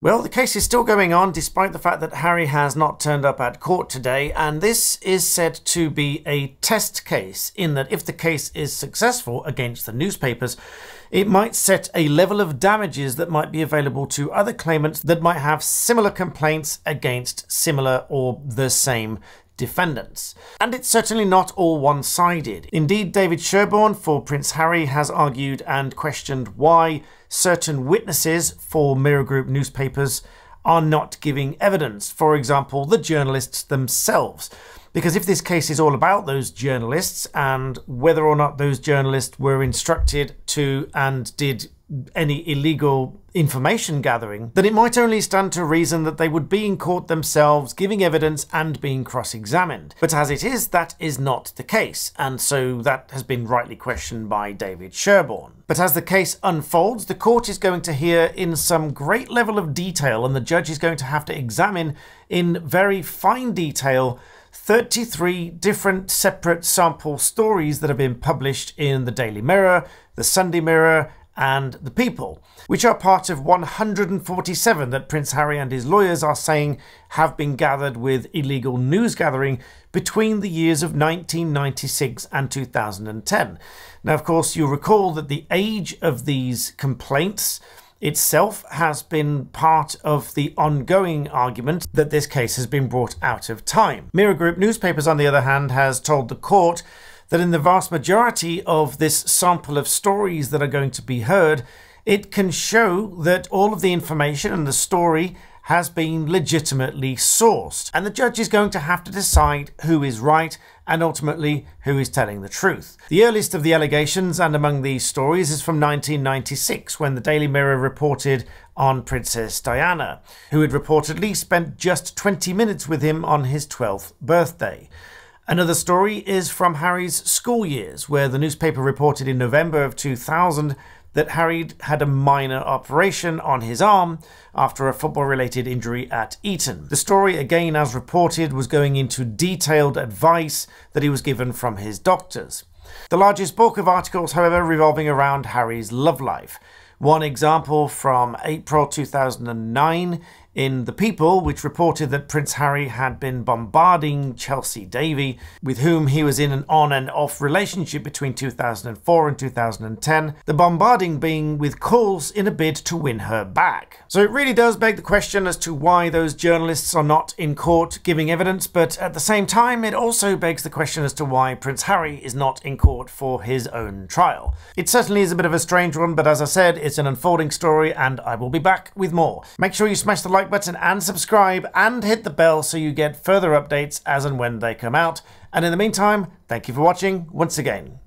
Well, the case is still going on despite the fact that Harry has not turned up at court today, and this is said to be a test case in that if the case is successful against the newspapers, it might set a level of damages that might be available to other claimants that might have similar complaints against similar or the same defendants. And it's certainly not all one-sided. Indeed, David Sherborne for Prince Harry has argued and questioned why certain witnesses for Mirror Group newspapers are not giving evidence. For example, the journalists themselves. Because if this case is all about those journalists and whether or not those journalists were instructed to and did any illegal information gathering, then it might only stand to reason that they would be in court themselves, giving evidence and being cross-examined. But as it is, that is not the case, and so that has been rightly questioned by David Sherborne. But as the case unfolds, the court is going to hear in some great level of detail, and the judge is going to have to examine in very fine detail 33 different separate sample stories that have been published in the Daily Mirror, the Sunday Mirror, and the People, which are part of 147 that Prince Harry and his lawyers are saying have been gathered with illegal news gathering between the years of 1996 and 2010. Now, of course, you'll recall that the age of these complaints itself has been part of the ongoing argument that this case has been brought out of time. Mirror Group newspapers, on the other hand, has told the court that in the vast majority of this sample of stories that are going to be heard, it can show that all of the information and the story has been legitimately sourced. And the judge is going to have to decide who is right and ultimately who is telling the truth. The earliest of the allegations and among these stories is from 1996, when the Daily Mirror reported on Princess Diana, who had reportedly spent just 20 minutes with him on his 12th birthday. Another story is from Harry's school years, where the newspaper reported in November of 2000 that Harry had a minor operation on his arm after a football-related injury at Eton. The story, again as reported, was going into detailed advice that he was given from his doctors. The largest bulk of articles, however, revolving around Harry's love life. One example from April 2009 in The People, which reported that Prince Harry had been bombarding Chelsea Davy, with whom he was in an on and off relationship between 2004 and 2010, the bombarding being with calls in a bid to win her back. So it really does beg the question as to why those journalists are not in court giving evidence, but at the same time it also begs the question as to why Prince Harry is not in court for his own trial. It certainly is a bit of a strange one, but as I said, it's an unfolding story and I will be back with more. Make sure you smash the like button and subscribe and hit the bell so you get further updates as and when they come out. And in the meantime, thank you for watching once again.